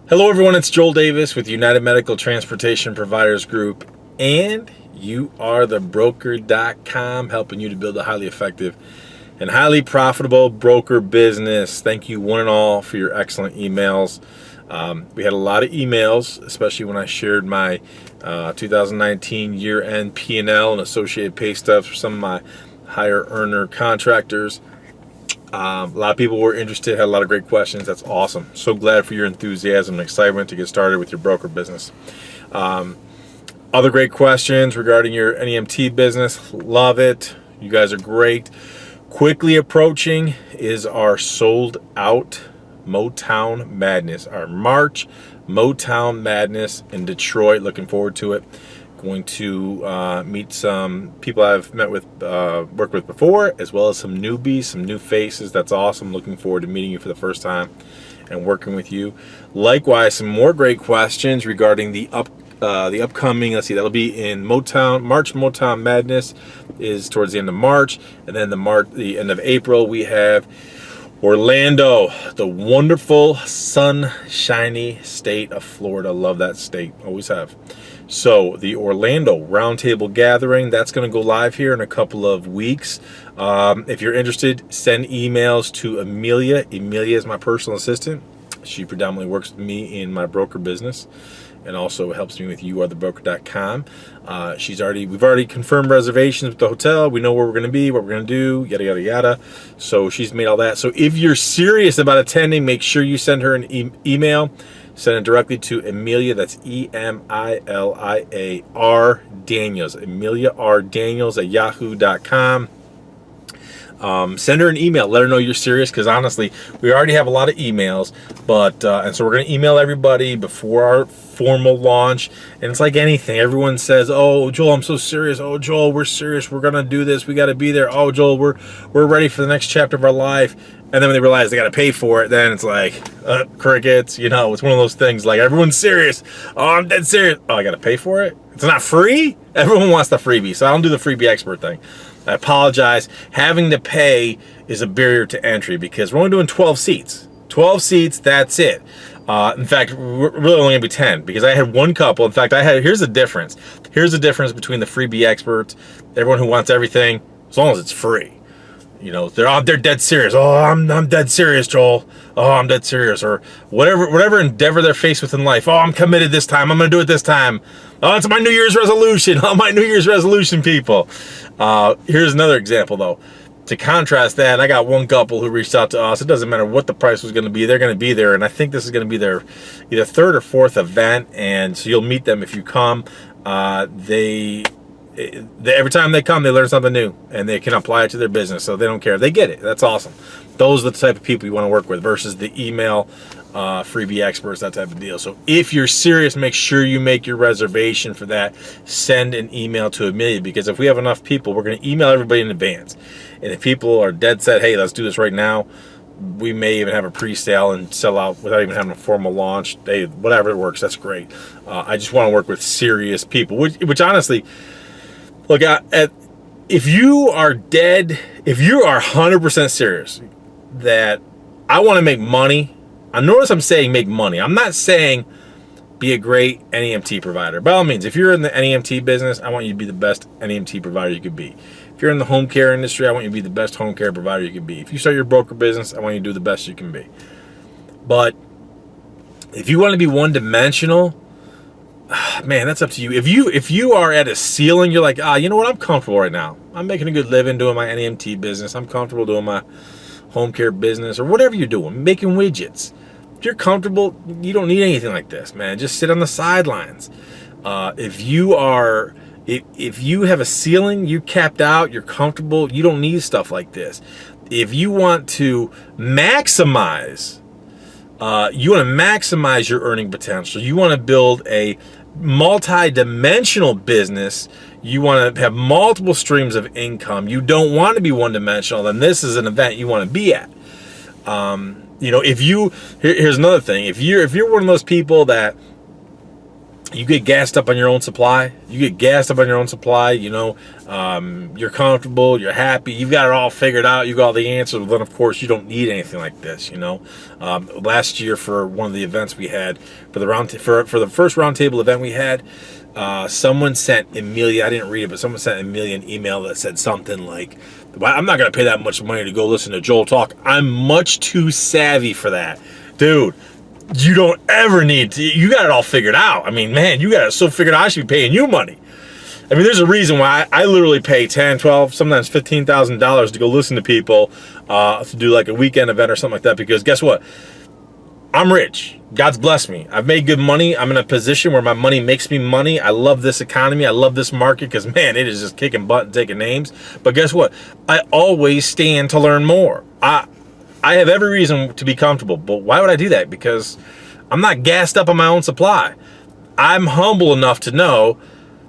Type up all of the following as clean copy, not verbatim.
Hello everyone, it's Joel Davis with United Medical Transportation Providers Group, and you are the broker.com, helping you to build a highly effective and highly profitable broker business. Thank you one and all for your excellent emails. We had a lot of emails, especially when I shared my 2019 year-end P&L and associated pay stubs for some of my higher earner contractors. A lot of people were interested, had a lot of great questions. That's awesome. So glad for your enthusiasm and excitement to get started with your broker business. Other great questions regarding your NEMT business. Love it. You guys are great. Quickly approaching is our sold out Motown Madness, our March Motown Madness in Detroit. Looking forward to it. Going to meet some people I've worked with before, as well as some newbies, some new faces. That's awesome. Looking forward to meeting you for the first time and working with you. Likewise, some more great questions regarding the upcoming. Let's see, that'll be in March Motown Madness is towards the end of March, and then the end of April we have Orlando, the wonderful sunshiny state of Florida. Love that state, always have. So the Orlando Roundtable Gathering, that's going to go live here in a couple of weeks. If you're interested, send emails to Amelia. Amelia is my personal assistant. She predominantly works with me in my broker business and also helps me with youarethebroker.com. We've already confirmed reservations with the hotel. We know where we're going to be, what we're going to do, yada, yada, yada. So she's made all that. So if you're serious about attending, make sure you send her an email. Send it directly to Amelia. That's EMILIA Daniels. Amelia R. Daniels at yahoo.com. Send her an email. Let her know you're serious, because honestly, we already have a lot of emails, and so we're going to email everybody before our formal launch. And it's like anything. Everyone says, "Oh, Joel, I'm so serious. Oh, Joel, we're serious. We're going to do this. We got to be there. Oh, Joel, we're ready for the next chapter of our life." And then when they realize they got to pay for it, then it's like crickets. You know, it's one of those things. Like, everyone's serious. Oh, I'm dead serious. Oh, I got to pay for it. It's not free. Everyone wants the freebie, so I don't do the freebie expert thing. I apologize. Having to pay is a barrier to entry because we're only doing 12 seats. 12 seats, that's it. In fact, we're really only going to be 10 because I had one couple. In fact, here's the difference. Here's the difference between the freebie experts, everyone who wants everything, as long as it's free. You know, they're dead serious. Oh, I'm dead serious, Joel. Oh, I'm dead serious, or whatever endeavor they're faced with in life. Oh, I'm committed this time. I'm going to do it this time. Oh, it's my New Year's resolution. Oh, my New Year's resolution, people. Here's another example, though. To contrast that, I got one couple who reached out to us. It doesn't matter what the price was going to be. They're going to be there, and I think this is going to be their either third or fourth event, and so you'll meet them if you come. Every time they come, they learn something new, and they can apply it to their business, so they don't care. They get it. That's awesome. Those are the type of people you want to work with versus the email freebie experts, that type of deal. So if you're serious, make sure you make your reservation for that. Send an email to Amelia, because if we have enough people, we're going to email everybody in advance. And if people are dead set, hey, let's do this right now, we may even have a pre-sale and sell out without even having a formal launch. Hey, whatever works, that's great. I just want to work with serious people, which honestly, look, if you are 100% serious that I want to make money, I notice I'm saying make money. I'm not saying be a great NEMT provider. By all means, if you're in the NEMT business, I want you to be the best NEMT provider you could be. If you're in the home care industry, I want you to be the best home care provider you can be. If you start your broker business, I want you to do the best you can be. But if you want to be one-dimensional, man, that's up to you. If you are at a ceiling, you're like, you know what, I'm comfortable right now. I'm making a good living doing my NEMT business. I'm comfortable doing my home care business, or whatever you're doing, making widgets. If you're comfortable, you don't need anything like this, man. Just sit on the sidelines. If you have a ceiling, you're capped out, you're comfortable, you don't need stuff like this. If you want to maximize your earning potential, you want to build a multi-dimensional business, you want to have multiple streams of income, you don't want to be one-dimensional, then this is an event you want to be at. You know, here's another thing. If you're one of those people that you get gassed up on your own supply. You're comfortable, you're happy, you've got it all figured out, you got all the answers. Well, then of course you don't need anything like this. Last year for one of the events we had for the first roundtable event we had, someone sent Amelia, I didn't read it, but someone sent Amelia an email that said something like, I'm not going to pay that much money to go listen to Joel talk. I'm much too savvy for that. Dude, you don't ever need to, you got it all figured out. I mean, man, you got it so figured out, I should be paying you money. I mean, there's a reason why I literally pay $10, $12, sometimes $15,000 to go listen to people to do like a weekend event or something like that, because guess what? I'm rich. God's blessed me. I've made good money. I'm in a position where my money makes me money. I love this economy. I love this market because, man, it is just kicking butt and taking names. But guess what? I always stand to learn more. I have every reason to be comfortable, but why would I do that? Because I'm not gassed up on my own supply. I'm humble enough to know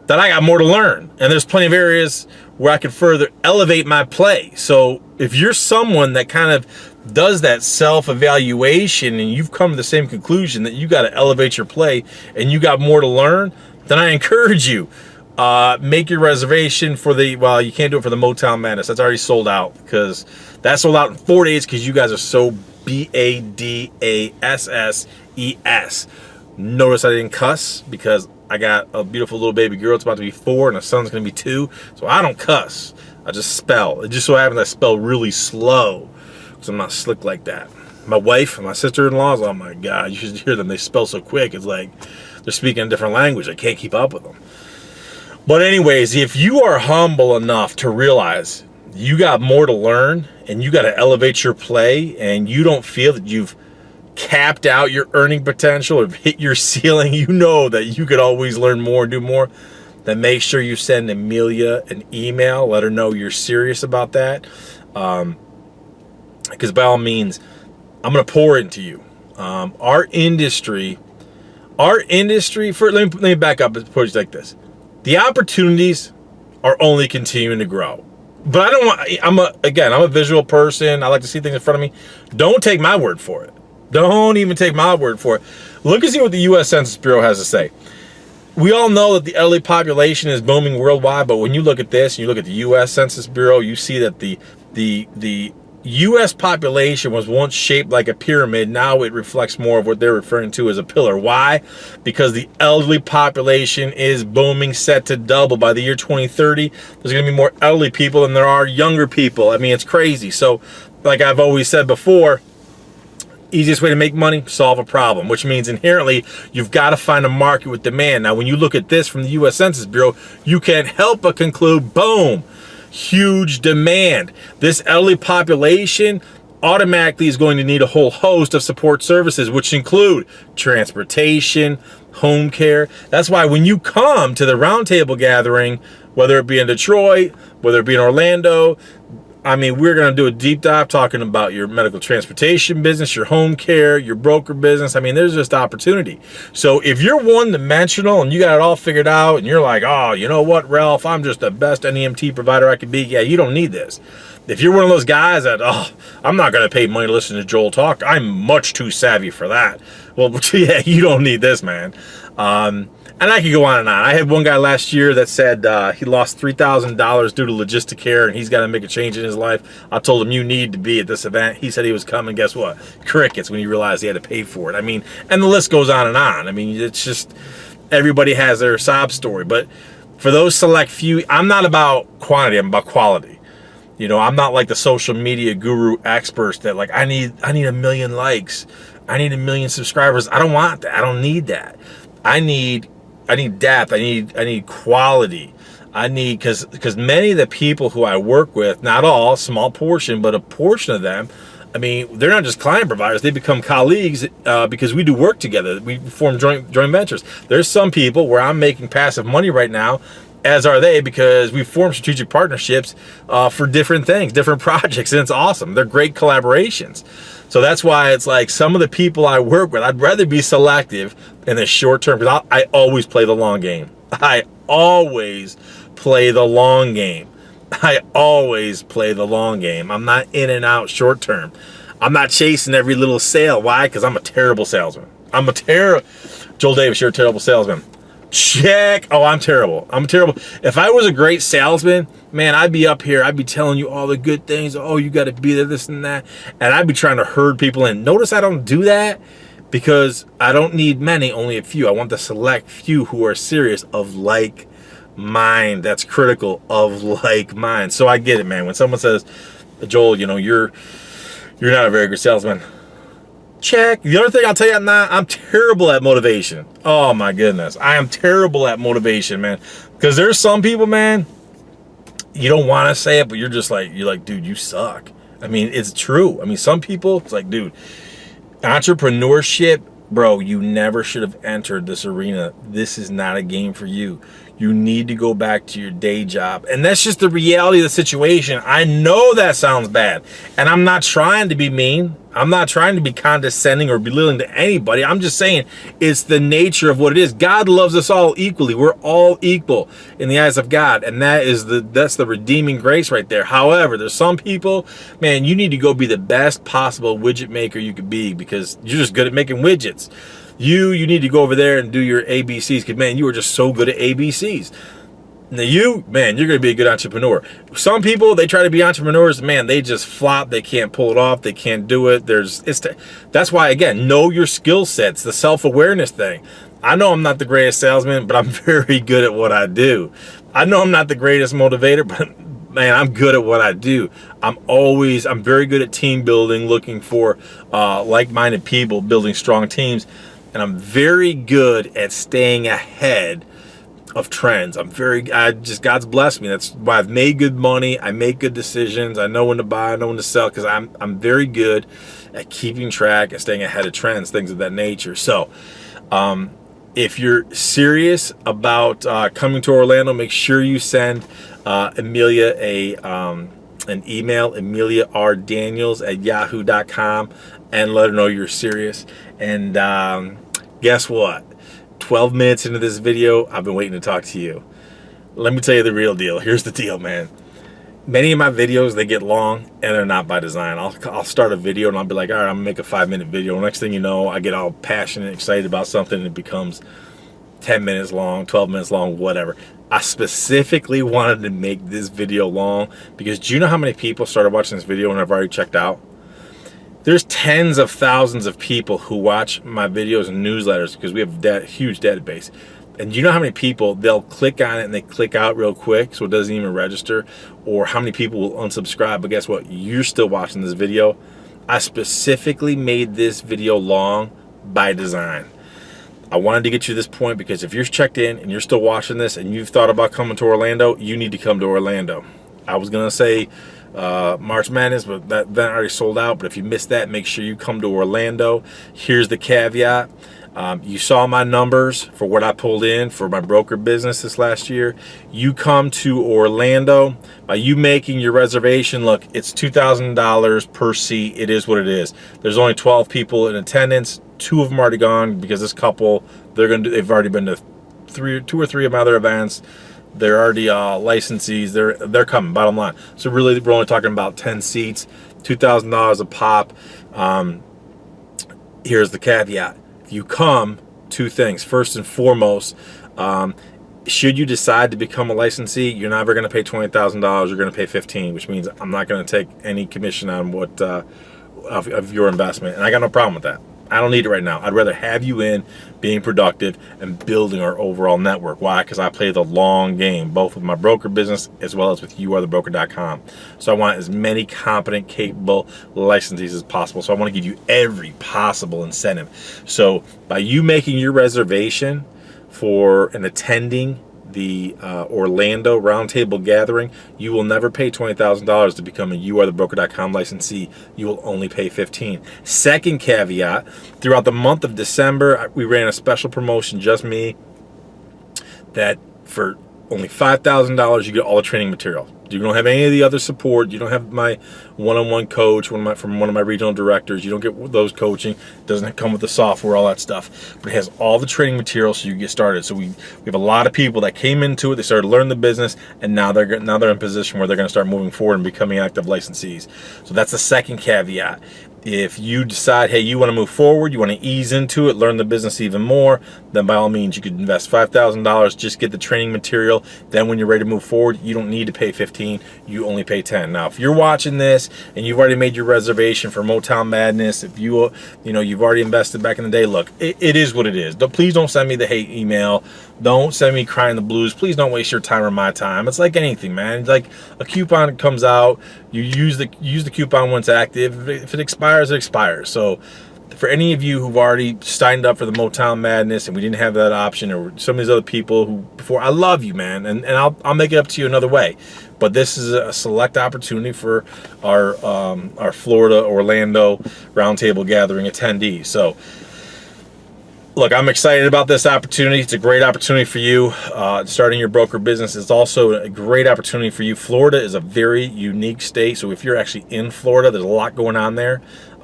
that I got more to learn, and there's plenty of areas where I could further elevate my play. So if you're someone that kind of does that self-evaluation and you've come to the same conclusion that you got to elevate your play and you got more to learn, then I encourage you, make your reservation for the, well, you can't do it for the Motown Madness. That's already sold out, because that sold out in 4 days because you guys are so BADASSES. Notice I didn't cuss because I got a beautiful little baby girl. It's about to be 4 and a son's going to be 2. So I don't cuss. I just spell. It just so happens I spell really slow because I'm not slick like that. My wife and my sister-in-laws, oh my God, you should hear them. They spell so quick. It's like they're speaking a different language. I can't keep up with them. But anyways, if you are humble enough to realize you got more to learn and you got to elevate your play, and you don't feel that you've capped out your earning potential or hit your ceiling, you know that you could always learn more and do more, then make sure you send Amelia an email. Let her know you're serious about that. Because by all means, I'm going to pour into you. Our industry, let me back up and put it like this. The opportunities are only continuing to grow. But I don't want, I'm a visual person. I like to see things in front of me. Don't take my word for it. Don't even take my word for it. Look and see what the U.S. Census Bureau has to say. We all know that the elderly population is booming worldwide, but when you look at this and you look at the U.S. Census Bureau, you see that the U.S. population was once shaped like a pyramid. Now it reflects more of what they're referring to as a pillar. Why? Because the elderly population is booming, set to double. By the year 2030, there's going to be more elderly people than there are younger people. I mean, it's crazy. So, like I've always said before, easiest way to make money, solve a problem, which means inherently you've got to find a market with demand. Now, when you look at this from the U.S. Census Bureau, you can't help but conclude, boom, huge demand. This elderly population automatically is going to need a whole host of support services, which include transportation, home care. That's why when you come to the roundtable gathering, whether it be in Detroit, whether it be in Orlando, I mean, we're going to do a deep dive talking about your medical transportation business, your home care, your broker business. I mean, there's just opportunity. So if you're one-dimensional and you got it all figured out and you're like, oh, you know what, Ralph, I'm just the best NEMT provider I could be. Yeah, you don't need this. If you're one of those guys that, oh, I'm not going to pay money to listen to Joel talk, I'm much too savvy for that. Well, yeah, you don't need this, man. And I could go on and on. I had one guy last year that said he lost $3,000 due to logistic care, and he's got to make a change in his life. I told him, you need to be at this event. He said he was coming. Guess what? Crickets when he realized he had to pay for it. I mean, and the list goes on and on. I mean, it's just everybody has their sob story. But for those select few, I'm not about quantity. I'm about quality. You know, I'm not like the social media guru experts that like, I need 1 million likes. I need 1 million subscribers. I don't want that. I don't need that. I need depth. I need quality. I need, because many of the people who I work with, not all, small portion, but a portion of them, I mean, they're not just client providers. They become colleagues because we do work together. We form joint ventures. There's some people where I'm making passive money right now, as are they, because we form strategic partnerships for different things, different projects, and it's awesome. They're great collaborations. So that's why it's like some of the people I work with, I'd rather be selective in the short term, because I always play the long game. I always play the long game. I always play the long game. I'm not in and out short term. I'm not chasing every little sale. Why? Because I'm a terrible salesman. Joel Davis, you're a terrible salesman. Check. Oh, I'm terrible. I'm terrible. If I was a great salesman, man, I'd be up here. I'd be telling you all the good things. Oh, you got to be there, this and that. And I'd be trying to herd people in. Notice I don't do that because I don't need many, only a few. I want the select few who are serious of like mind. That's critical, of like mind. So I get it, man. When someone says, Joel, you know, you're not a very good salesman. Check. The other thing I'll tell you, I'm terrible at motivation. Oh my goodness. I am terrible at motivation, man. Because there's some people, man, you don't want to say it, but you're like, dude, you suck. I mean, it's true. I mean, some people, it's like, dude, entrepreneurship, bro, you never should have entered this arena. This is not a game for you. You need to go back to your day job. And that's just the reality of the situation. I know that sounds bad. And I'm not trying to be mean. I'm not trying to be condescending or belittling to anybody. I'm just saying it's the nature of what it is. God loves us all equally. We're all equal in the eyes of God. And that's the redeeming grace right there. However, there's some people, man, you need to go be the best possible widget maker you could be because you're just good at making widgets. You need to go over there and do your ABCs because, man, you are just so good at ABCs. Now man, you're going to be a good entrepreneur. Some people, they try to be entrepreneurs, man, they just flop. They can't pull it off. They can't do it. That's why, again, know your skill sets, the self-awareness thing. I know I'm not the greatest salesman, but I'm very good at what I do. I know I'm not the greatest motivator, but man, I'm good at what I do. I'm very good at team building, looking for like-minded people, building strong teams. And I'm very good at staying ahead of trends. God's blessed me. That's why I've made good money. I make good decisions. I know when to buy, I know when to sell, because I'm very good at keeping track and staying ahead of trends, things of that nature. So, if you're serious about coming to Orlando, make sure you send Amelia an email, ameliardaniels@yahoo.com, and let her know you're serious. And guess what? 12 minutes into this video, I've been waiting to talk to you. Let me tell you the real deal. Here's the deal, man. Many of my videos, they get long, and they're not by design. I'll start a video, and I'll be like, all right, I'm going to make a 5-minute video. Next thing you know, I get all passionate, excited about something, and it becomes 10 minutes long, 12 minutes long, whatever. I specifically wanted to make this video long because do you know how many people started watching this video and I've already checked out? There's tens of thousands of people who watch my videos and newsletters because we have a huge database. And you know how many people, they'll click on it and they click out real quick so it doesn't even register, or how many people will unsubscribe, but guess what? You're still watching this video. I specifically made this video long by design. I wanted to get you to this point because if you're checked in and you're still watching this and you've thought about coming to Orlando, you need to come to Orlando. I was going to say March Madness, but that event already sold out. But if you missed that, make sure you come to Orlando. Here's the caveat. You saw my numbers for what I pulled in for my broker business this last year. You come to Orlando, by you making your reservation, look, it's $2,000 per seat. It is what it is. There's only 12 people in attendance. 2 of them are already gone because this couple, they've already been to 2 or 3 of my other events. They're already licensees. They're coming, bottom line. So really, we're only talking about 10 seats, $2,000 a pop. Here's the caveat. If you come, 2 things. First and foremost, should you decide to become a licensee, you're never going to pay $20,000. You're going to pay $15,000, which means I'm not going to take any commission on what of your investment. And I got no problem with that. I don't need it right now. I'd rather have you in being productive and building our overall network. Why? Because I play the long game, both with my broker business as well as with youarethebroker.com. So I want as many competent, capable licensees as possible. So I want to give you every possible incentive. So by you making your reservation for and attending the Orlando Roundtable Gathering, you will never pay $20,000 to become a youarethebroker.com licensee. You will only pay $15,000. Second caveat, throughout the month of December, we ran a special promotion, just me, that for only $5,000, you get all the training material. You don't have any of the other support. You don't have my one-on-one coach from one of my regional directors. You don't get those coaching. It doesn't come with the software, all that stuff. But it has all the training material so you get started. So we have a lot of people that came into it. They started learning the business, and now they're in a position where they're going to start moving forward and becoming active licensees. So that's the second caveat. If you decide, hey, you want to move forward, you want to ease into it, learn the business even more, then by all means, you could invest $5,000, just get the training material. Then when you're ready to move forward, you don't need to pay 15, you only pay 10. Now, if you're watching this and you've already made your reservation for Motown Madness, if you've already invested back in the day, look, it is what it is. Please don't send me the hate email. Don't send me crying the blues. Please don't waste your time or my time. It's like anything, man. It's like a coupon comes out, you use the coupon when it's active. If it expires, it expires. So for any of you who've already signed up for the Motown Madness and we didn't have that option, or some of these other people who before, I love you, man, and I'll make it up to you another way. But this is a select opportunity for our Florida Orlando roundtable gathering attendees. So look, I'm excited about this opportunity. It's a great opportunity for you. Starting your broker business is also a great opportunity for you. Florida is a very unique state. So if you're actually in Florida, there's a lot going on there.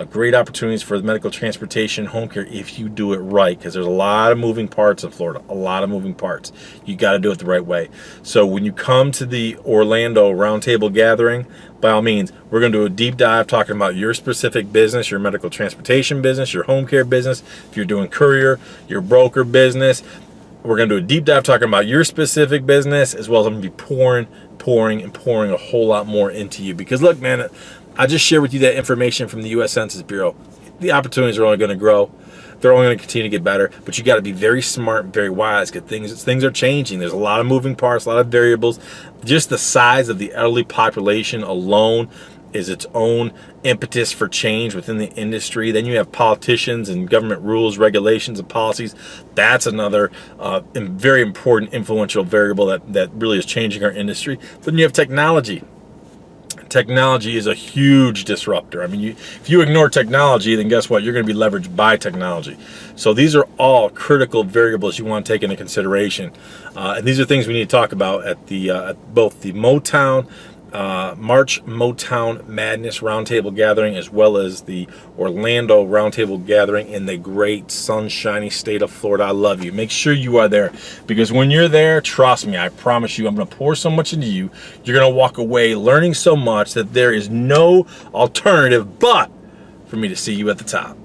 Great opportunities for the medical transportation, home care, if you do it right, because there's a lot of moving parts in Florida, a lot of moving parts. You got to do it the right way. So when you come to the Orlando roundtable gathering, by all means, we're going to do a deep dive talking about your specific business, your medical transportation business, your home care business, if you're doing courier, your broker business. We're going to do a deep dive talking about your specific business, as well as I'm going to be pouring a whole lot more into you. Because look, man, I just shared with you that information from the U.S. Census Bureau. The opportunities are only going to grow. They're only going to continue to get better. But you got to be very smart and very wise, because things are changing. There's a lot of moving parts, a lot of variables. Just the size of the elderly population alone is its own impetus for change within the industry. Then you have politicians and government rules, regulations, and policies. That's another very important, influential variable that really is changing our industry. Then you have technology. Technology is a huge disruptor. I mean, if you ignore technology, then guess what? You're going to be leveraged by technology. So these are all critical variables you want to take into consideration. And these are things we need to talk about at both the March Motown Madness Roundtable Gathering, as well as the Orlando Roundtable Gathering in the great sunshiny state of Florida. I love you. Make sure you are there, because when you're there, trust me, I promise you, I'm going to pour so much into you. You're going to walk away learning so much that there is no alternative but for me to see you at the top.